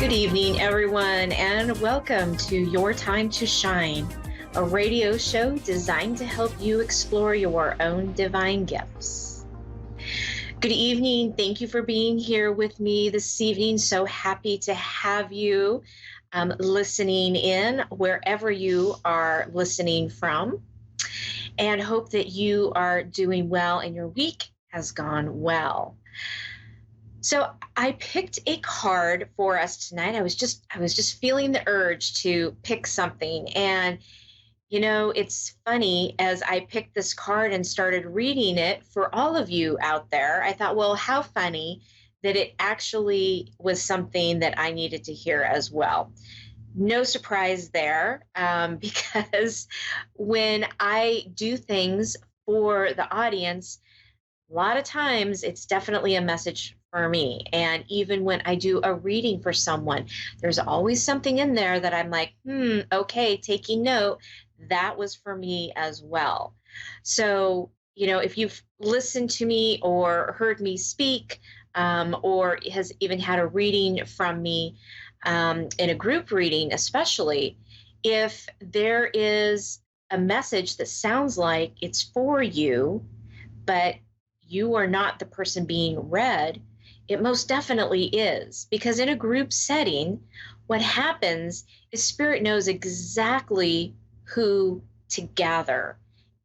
Good evening, everyone, and welcome to Your Time to Shine, a radio show designed to help you explore your own divine gifts. Good evening. Thank you for being here with me this evening. So happy to have you listening in wherever you are listening from, and hope that you are doing well and your week has gone well. So I picked a card for us tonight. I was just feeling the urge to pick something. And it's funny, as I picked this card and started reading it for all of you out there, I thought, well, how funny that it actually was something that I needed to hear as well. No surprise there, because when I do things for the audience, a lot of times it's definitely a message for me. And even when I do a reading for someone, there's always something in there that I'm like, okay, taking note, that was for me as well. So, if you've listened to me or heard me speak, or has even had a reading from me, in a group reading, especially, if there is a message that sounds like it's for you, but you are not the person being read, it most definitely is. Because in a group setting, what happens is Spirit knows exactly who to gather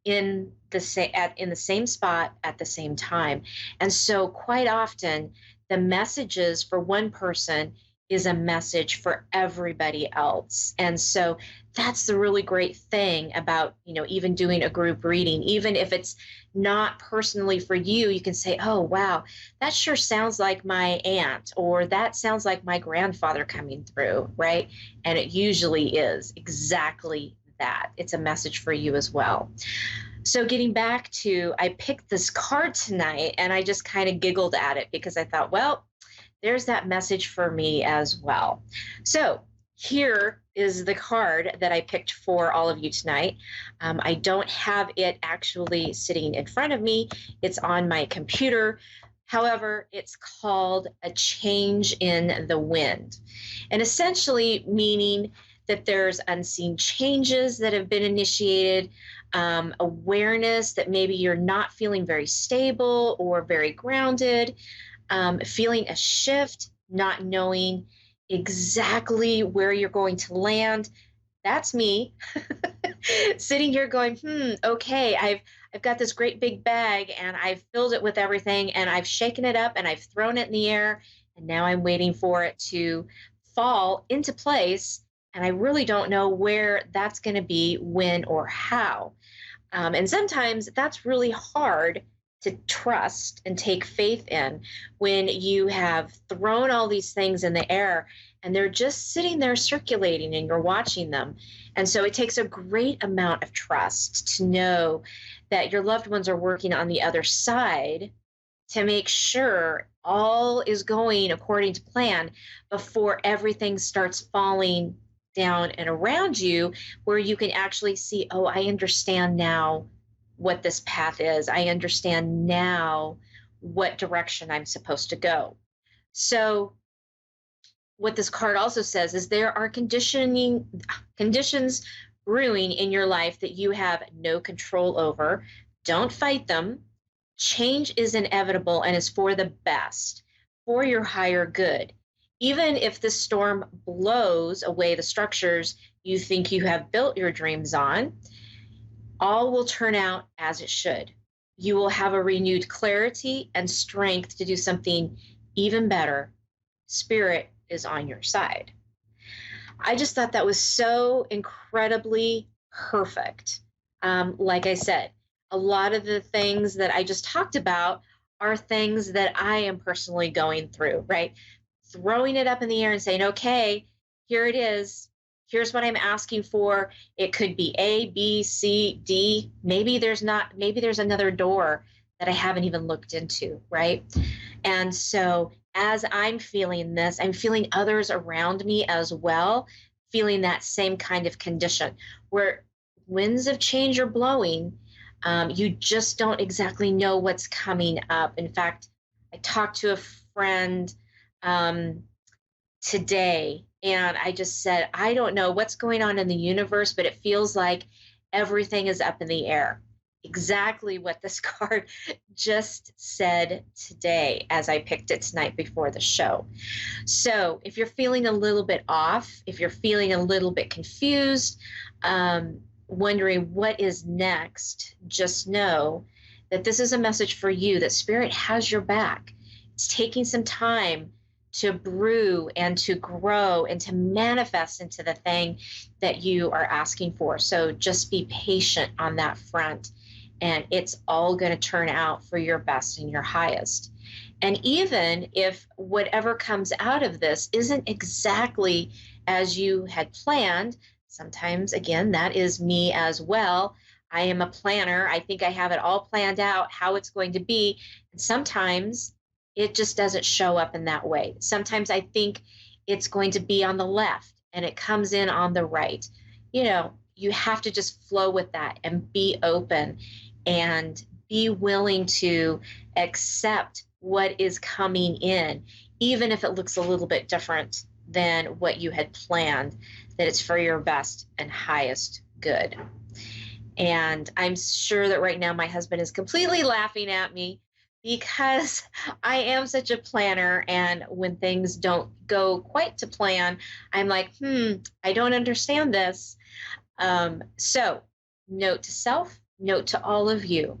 in the same spot at the same time. And so quite often, the messages for one person is a message for everybody else. And so that's the really great thing about, even doing a group reading. Even if it's not personally for you, you can say, oh, wow, that sure sounds like my aunt, or that sounds like my grandfather coming through, right? And it usually is exactly that. It's a message for you as well. So getting back to, I picked this card tonight and I just kind of giggled at it because I thought, well, there's that message for me as well. So here is the card that I picked for all of you tonight. I don't have it actually sitting in front of me. It's on my computer. However, it's called A Change in the Wind, and essentially meaning that there's unseen changes that have been initiated, awareness that maybe you're not feeling very stable or very grounded, feeling a shift, not knowing exactly where you're going to land. That's me sitting here going, okay, I've got this great big bag and I've filled it with everything and I've shaken it up and I've thrown it in the air, and now I'm waiting for it to fall into place. And I really don't know where that's going to be, when, or how. And sometimes that's really hard to trust and take faith in when you have thrown all these things in the air and they're just sitting there circulating and you're watching them. And so it takes a great amount of trust to know that your loved ones are working on the other side to make sure all is going according to plan before everything starts falling down and around you, where you can actually see, oh, I understand now what this path is. I understand now what direction I'm supposed to go. So what this card also says is there are conditions brewing in your life that you have no control over. Don't fight them. Change is inevitable and is for the best, for your higher good. Even if the storm blows away the structures you think you have built your dreams on, all will turn out as it should. You will have a renewed clarity and strength to do something even better. Spirit is on your side. I just thought that was so incredibly perfect. Like I said, a lot of the things that I just talked about are things that I am personally going through, right? Throwing it up in the air and saying, okay, here it is. Here's what I'm asking for. It could be A, B, C, D. Maybe there's another door that I haven't even looked into, right? And so as I'm feeling this, I'm feeling others around me as well, feeling that same kind of condition where winds of change are blowing. You just don't exactly know what's coming up. In fact, I talked to a friend today. And I just said, I don't know what's going on in the universe, but it feels like everything is up in the air. Exactly what this card just said today as I picked it tonight before the show. So if you're feeling a little bit off, if you're feeling a little bit confused, wondering what is next, just know that this is a message for you, that Spirit has your back. It's taking some time to brew and to grow and to manifest into the thing that you are asking for. So just be patient on that front, and it's all going to turn out for your best and your highest. And even if whatever comes out of this isn't exactly as you had planned, sometimes, again, that is me as well. I am a planner. I think I have it all planned out how it's going to be. And sometimes it just doesn't show up in that way. Sometimes I think it's going to be on the left and it comes in on the right. You have to just flow with that and be open and be willing to accept what is coming in, even if it looks a little bit different than what you had planned, that it's for your best and highest good. And I'm sure that right now my husband is completely laughing at me because I am such a planner. And when things don't go quite to plan, I'm like, I don't understand this. So note to self, note to all of you,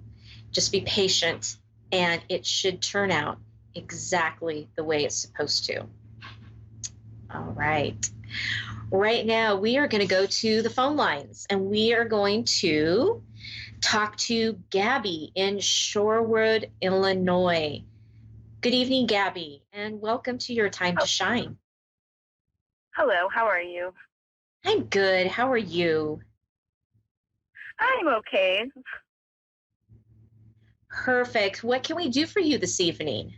just be patient and it should turn out exactly the way it's supposed to. All right. Right now, we are going to go to the phone lines and we are going to talk to Gabby in Shorewood, Illinois. Good evening, Gabby, and welcome to Your Time to Shine. Hello, how are you? I'm good. How are you? I'm okay. Perfect. What can we do for you this evening?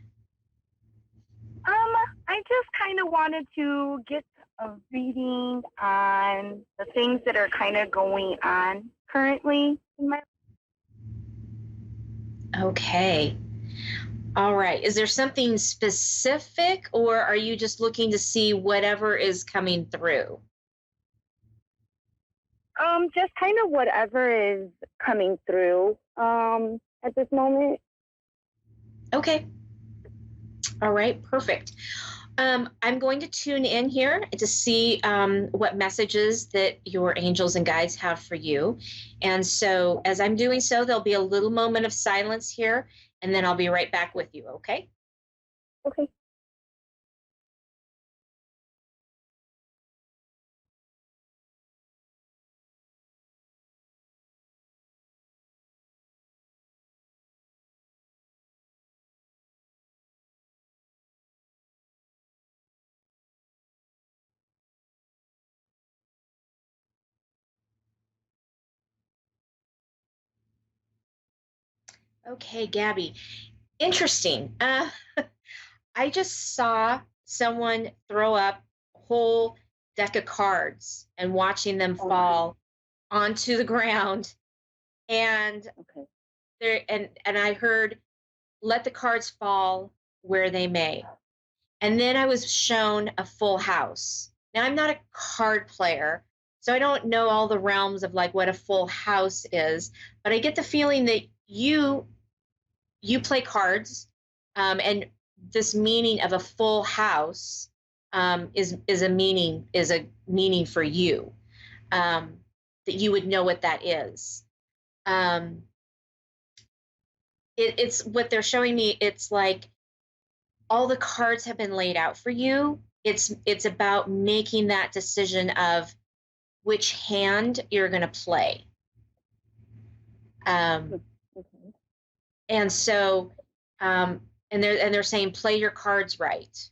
I just kind of wanted to get a reading on the things that are kind of going on currently in my life. Okay. All right. Is there something specific, or are you just looking to see whatever is coming through? Just kind of whatever is coming through at this moment. Okay. All right. Perfect. I'm going to tune in here to see what messages that your angels and guides have for you. And so as I'm doing so, there'll be a little moment of silence here, and then I'll be right back with you, okay? Okay. Okay, Gabby. Interesting. I just saw someone throw up a whole deck of cards and watching them fall onto the ground. And Okay. there and I heard, let the cards fall where they may. And then I was shown a full house. Now I'm not a card player, so I don't know all the realms of like what a full house is, but I get the feeling that you play cards, and this meaning of a full house is a meaning for you, that you would know what that is. It's what they're showing me. It's like all the cards have been laid out for you. It's about making that decision of which hand you're going to play. Okay. And so, and they're saying play your cards right.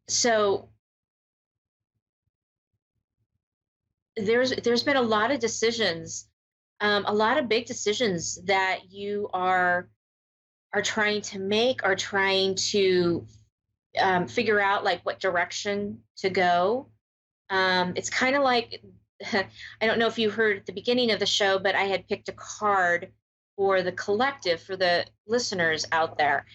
So there's been a lot of decisions, a lot of big decisions that you are trying to make, are trying to figure out like what direction to go. It's kind of like, I don't know if you heard at the beginning of the show, but I had picked a card for the collective, for the listeners out there.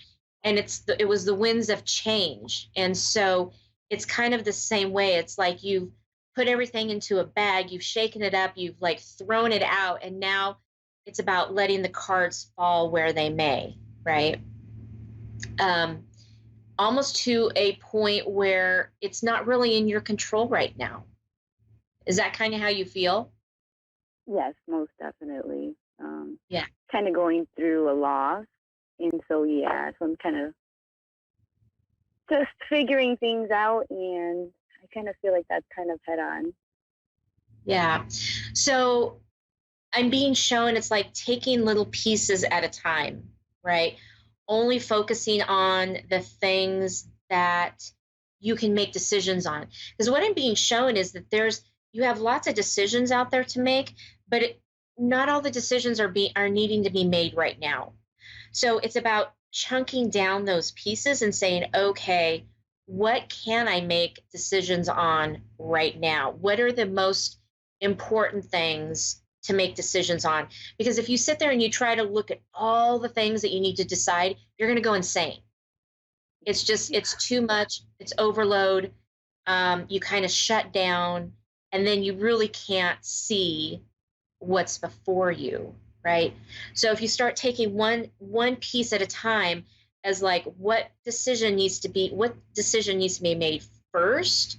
and it was the winds of change. And so it's kind of the same way. It's like you've put everything into a bag, you've shaken it up, you've like thrown it out, and now it's about letting the cards fall where they may, right? um, Almost to a point where it's not really in your control right now. Is that kind of how you feel? Yes, most definitely. Yeah. Kind of going through a loss. And so, yeah, so I'm kind of just figuring things out. And I kind of feel like that's kind of head on. Yeah. So I'm being shown it's like taking little pieces at a time, right? Only focusing on the things that you can make decisions on. Because what I'm being shown is that you have lots of decisions out there to make, but not all the decisions are needing to be made right now. So it's about chunking down those pieces and saying, okay, what can I make decisions on right now? What are the most important things to make decisions on? Because if you sit there and you try to look at all the things that you need to decide, you're going to go insane. It's too much, it's overload. You kind of shut down, and then you really can't see what's before you, right? So if you start taking one piece at a time, as like what decision needs to be made first,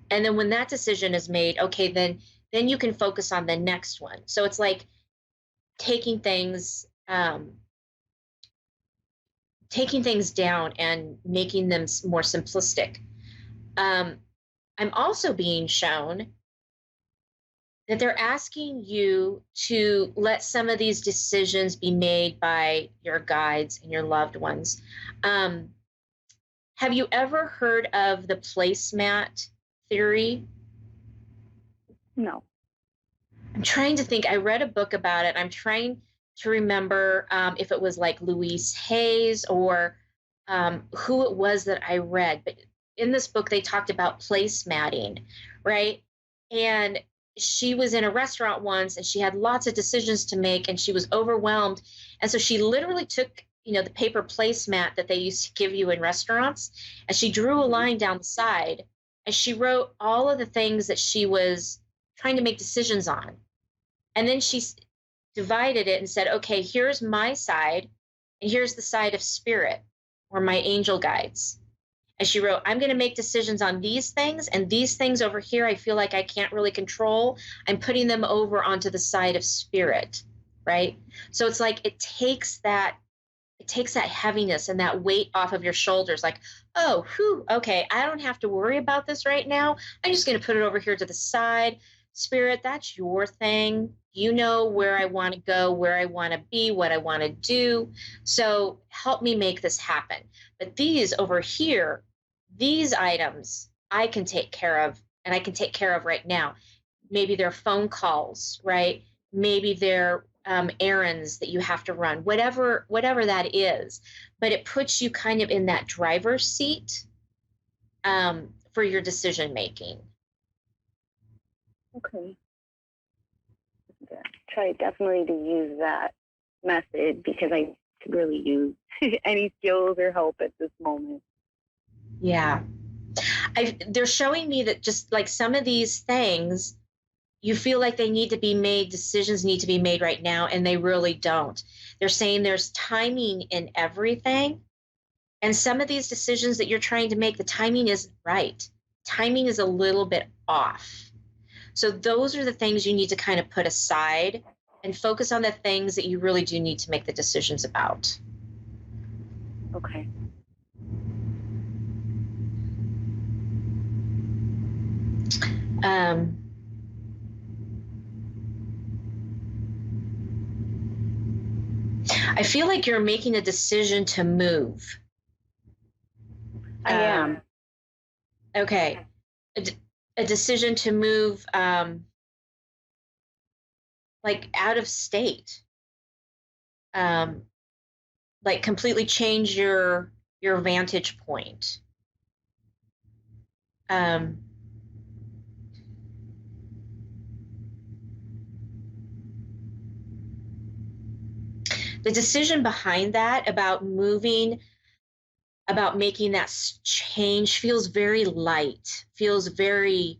and then when that decision is made, okay, then you can focus on the next one. So it's like taking things down and making them more simplistic. I'm also being shown that they're asking you to let some of these decisions be made by your guides and your loved ones. Have you ever heard of the placemat theory? No. I'm trying to think. I read a book about it. I'm trying to remember if it was like Louise Hayes or who it was that I read. But in this book, they talked about placematting, right? And she was in a restaurant once and she had lots of decisions to make and she was overwhelmed. And so she literally took, the paper placemat that they used to give you in restaurants, and she drew a line down the side and she wrote all of the things that she was trying to make decisions on. And then she divided it and said, okay, here's my side, and here's the side of spirit or my angel guides. And she wrote, I'm going to make decisions on these things, and these things over here I feel like I can't really control. I'm putting them over onto the side of spirit, right? So it's like it takes that heaviness and that weight off of your shoulders, like, oh, whew, okay, I don't have to worry about this right now. I'm just going to put it over here to the side. Spirit, that's your thing. You know where I want to go, where I want to be, what I want to do. So help me make this happen. But these over here, these items I can take care of, and I can take care of right now. Maybe they're phone calls, right? Maybe they're errands that you have to run, whatever that is. But it puts you kind of in that driver's seat for your decision making. Okay. Yeah. Try definitely to use that method because I could really use any skills or help at this moment. Yeah. They're showing me that just like some of these things, you feel like they need to be made, decisions need to be made right now, and they really don't. They're saying there's timing in everything. And some of these decisions that you're trying to make, the timing isn't right. Timing is a little bit off. So those are the things you need to kind of put aside and focus on the things that you really do need to make the decisions about. Okay. I feel like you're making a decision to move. I am. Okay. A decision to move like out of state. Like completely change your vantage point. The decision behind that about moving about making that change feels very light, feels very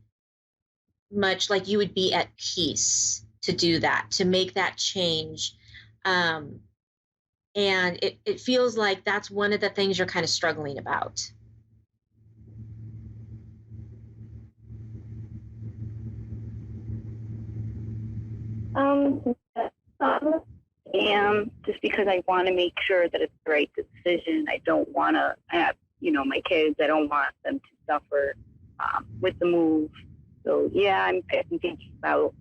much like you would be at peace to do that, to make that change. Um, and it feels like that's one of the things you're kind of struggling about. Um, just because I want to make sure that it's the right decision. I don't want to have, my kids. I don't want them to suffer with the move. So yeah, I'm thinking about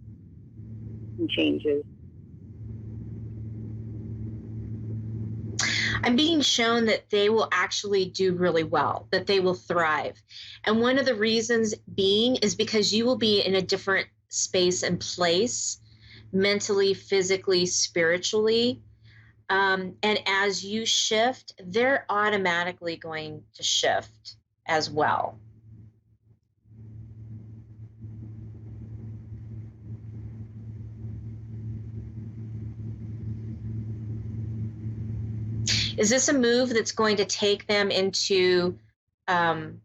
some changes. I'm being shown that they will actually do really well, that they will thrive. And one of the reasons being is because you will be in a different space and place, mentally, physically, spiritually. And as you shift, they're automatically going to shift as well. Is this a move that's going to take them into, I'm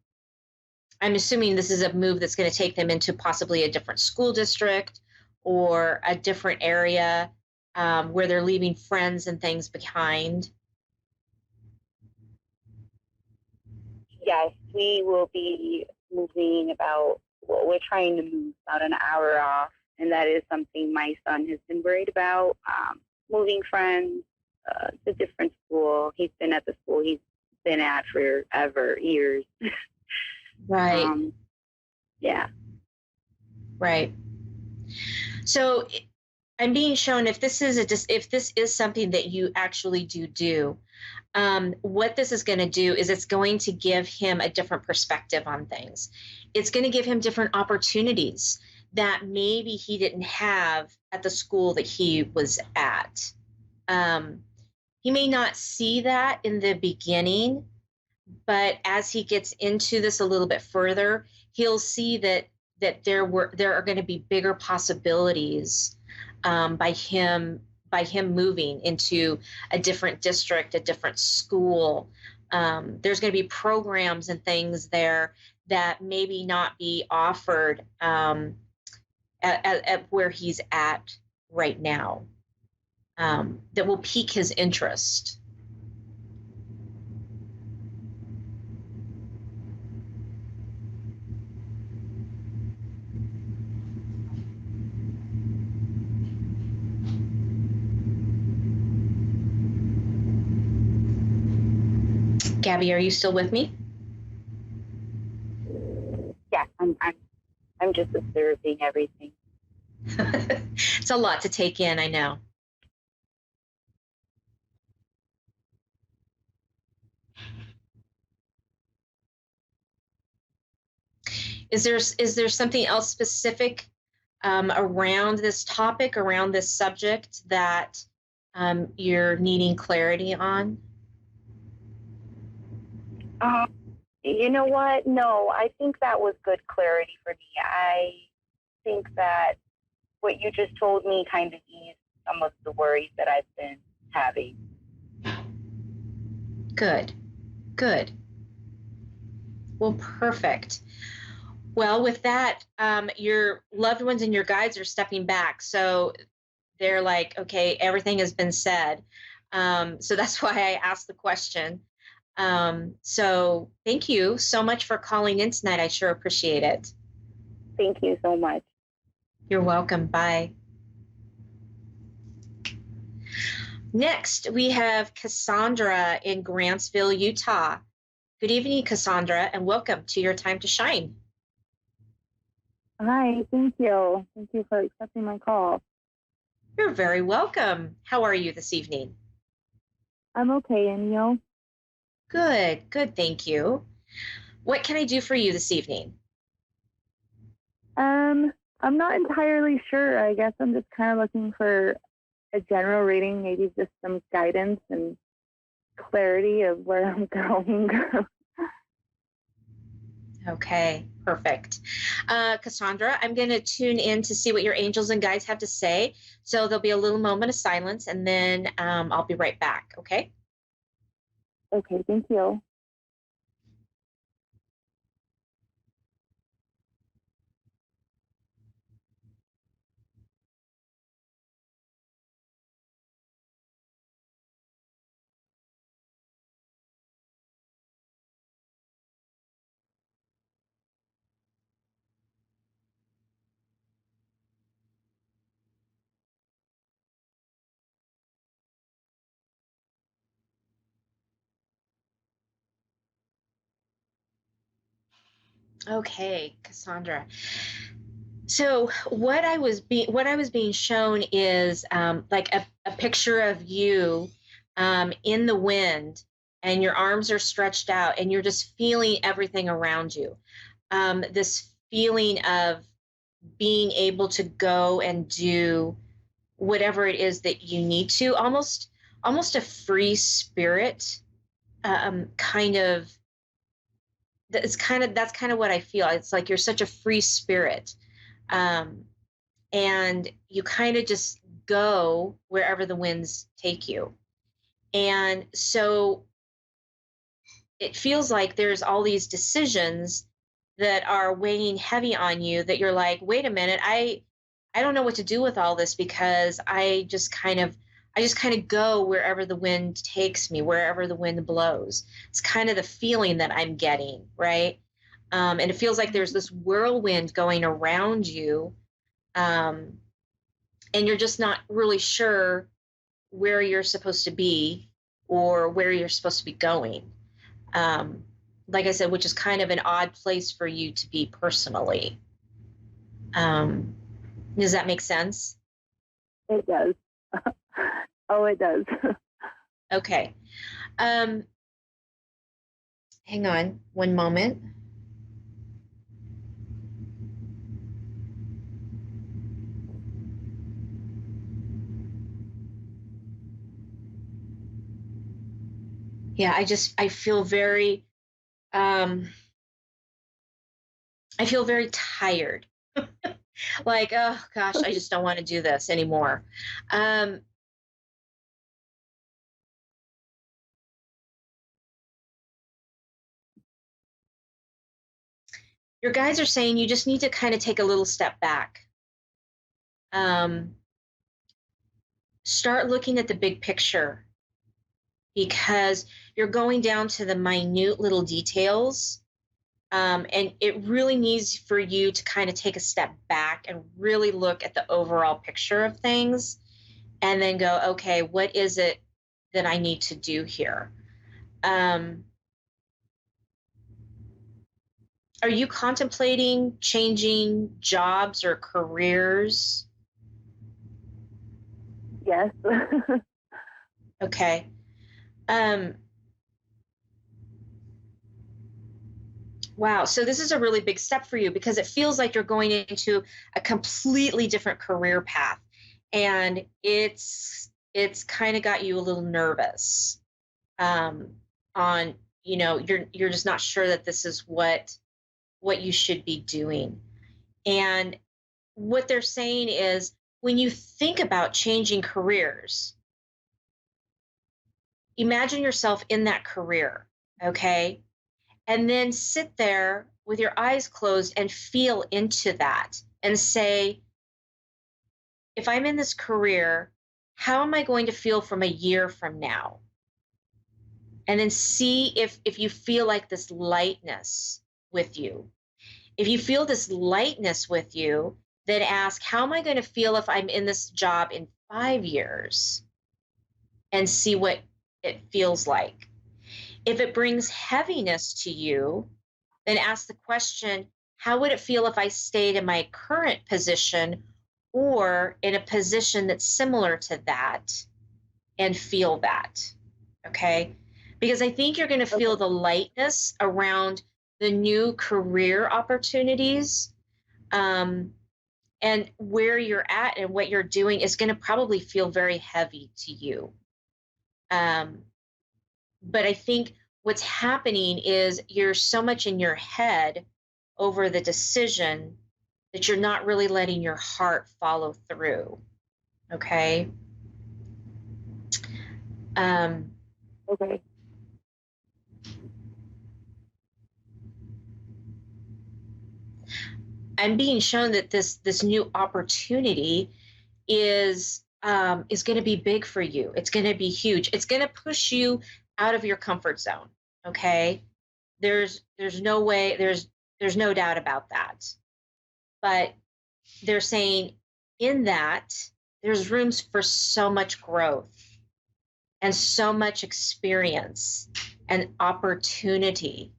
assuming this is a move that's going to take them into possibly a different school district or a different area where they're leaving friends and things behind? Yes, we will be moving we're trying to move about an hour off, and that is something my son has been worried about. Moving friends, to a different school. He's been at the school he's been at forever, years. Right. Yeah. Right. So I'm being shown if this is something that you actually do, what this is going to do is it's going to give him a different perspective on things. It's going to give him different opportunities that maybe he didn't have at the school that he was at. He may not see that in the beginning, but as he gets into this a little bit further, he'll see that there are going to be bigger possibilities by him moving into a different district, a different school. There's going to be programs and things there that maybe not be offered at where he's at right now, that will pique his interest. Gabby, are you still with me? Yeah, I'm just observing everything. It's a lot to take in, I know. Is there something else specific around this topic, around this subject that you're needing clarity on? You know what? No, I think that was good clarity for me. I think that what you just told me kind of eased some of the worries that I've been having. Good. Well, perfect. Well, with that, your loved ones and your guides are stepping back. So they're like, okay, everything has been said. So that's why I asked the question. So thank you so much for calling in tonight. I sure appreciate it. Thank you so much. You're welcome. Bye. Next, we have Cassandra in Grantsville, Utah. Good evening, Cassandra, and welcome to Your Time to Shine. Hi, thank you. Thank you for accepting my call. You're very welcome. How are you this evening? I'm okay, and you? Good, thank you. What can I do for you this evening? I'm not entirely sure. I guess I'm just kind of looking for a general reading, maybe just some guidance and clarity of where I'm going. Okay, perfect. Cassandra, I'm going to tune in to see what your angels and guides have to say. So there'll be a little moment of silence, and then I'll be right back, okay? Okay, thank you. Okay, Cassandra. So what I was being shown is like a picture of you in the wind, and your arms are stretched out, and you're just feeling everything around you. This feeling of being able to go and do whatever it is that you need to, almost a free spirit, kind of. That's kind of what I feel. It's like you're such a free spirit. Um, and you kind of just go wherever the winds take you. And so it feels like there's all these decisions that are weighing heavy on you, that you're like, wait a minute, I don't know what to do with all this, because I just kind of go wherever the wind takes me, wherever the wind blows. It's kind of the feeling that I'm getting, right? And it feels like there's this whirlwind going around you. Um, and you're just not really sure where you're supposed to be or where you're supposed to be going. Um, like I said, which is kind of an odd place for you to be personally. Um, does that make sense? It does. Oh, it does. Okay. Um, hang on one moment. Yeah, I feel very, um, I feel very tired. Like, oh gosh, I just don't want to do this anymore. Um, your guides are saying you just need to kind of take a little step back. Um, Start looking at the big picture, because you're going down to the minute little details. And it really needs for you to kind of take a step back and really look at the overall picture of things, and then go, okay, what is it that I need to do here? Are you contemplating changing jobs or careers? Yes. Okay. Um, wow. So this is a really big step for you, because it feels like you're going into a completely different career path, and it's kind of got you a little nervous. Um, on you're just not sure that this is what you should be doing. And what they're saying is, when you think about changing careers, imagine yourself in that career, okay? And then sit there with your eyes closed and feel into that and say, if I'm in this career, how am I going to feel from a year from now? And then see if you feel like this lightness with you. If you feel this lightness with you, then ask, how am I going to feel if I'm in this job in 5 years? And see what it feels like. If it brings heaviness to you, then ask the question, how would it feel if I stayed in my current position or in a position that's similar to that, and feel that? Okay. Because I think you're going to feel the lightness around the new career opportunities. And where you're at and what you're doing is going to probably feel very heavy to you. But I think what's happening is you're so much in your head over the decision that you're not really letting your heart follow through. Okay. Okay. I'm being shown that this new opportunity is going to be big for you. It's going to be huge. It's going to push you out of your comfort zone. Okay. There's no way, there's no doubt about that. But they're saying in that there's rooms for so much growth and so much experience and opportunity.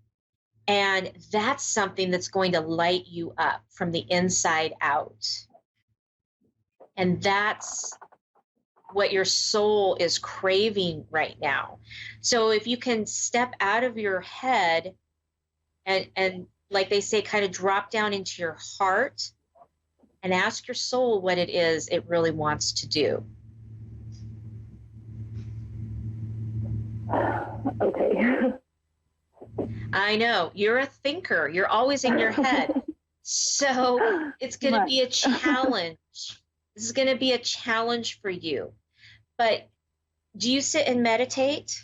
And that's something that's going to light you up from the inside out. And that's what your soul is craving right now. So if you can step out of your head and like they say, kind of drop down into your heart and ask your soul what it is it really wants to do. Okay. I know, you're a thinker. You're always in your head. So it's going to be a challenge. This is going to be a challenge for you. But do you sit and meditate?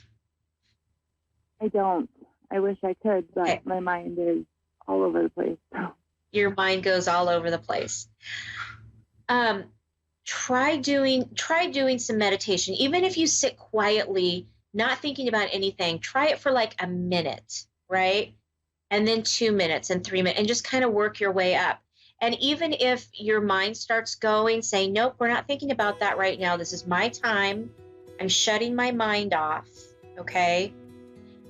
I don't. I wish I could, but Okay. my mind is all over the place. Your mind goes all over the place. Try doing some meditation. Even if you sit quietly, not thinking about anything, try it for like a minute, right? And then 2 minutes and 3 minutes, and just kind of work your way up. And even if your mind starts going, say, nope, we're not thinking about that right now. This is my time. I'm shutting my mind off, okay?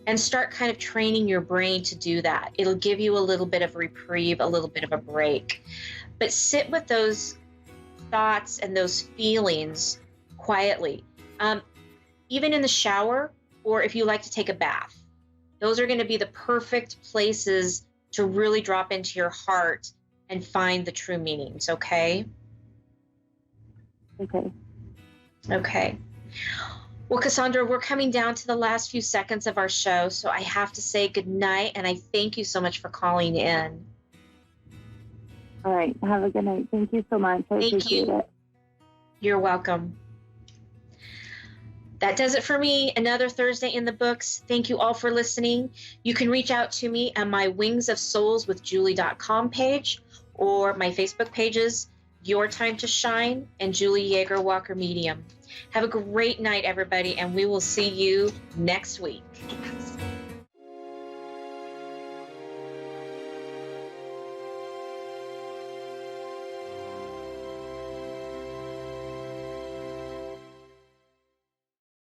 And start kind of training your brain to do that. It'll give you a little bit of reprieve, a little bit of a break. But sit with those thoughts and those feelings quietly. Even in the shower, or if you like to take a bath. Those are going to be the perfect places to really drop into your heart and find the true meanings, okay? Okay. Okay. Well, Cassandra, we're coming down to the last few seconds of our show, so I have to say goodnight, and I thank you so much for calling in. All right. Have a good night. Thank you so much. I appreciate it. You're welcome. That does it for me. Another Thursday in the books. Thank you all for listening. You can reach out to me on my wingsofsoulswithjulie.com page or my Facebook pages, Your Time to Shine and Julie YeagerWalker Medium. Have a great night, everybody, and we will see you next week.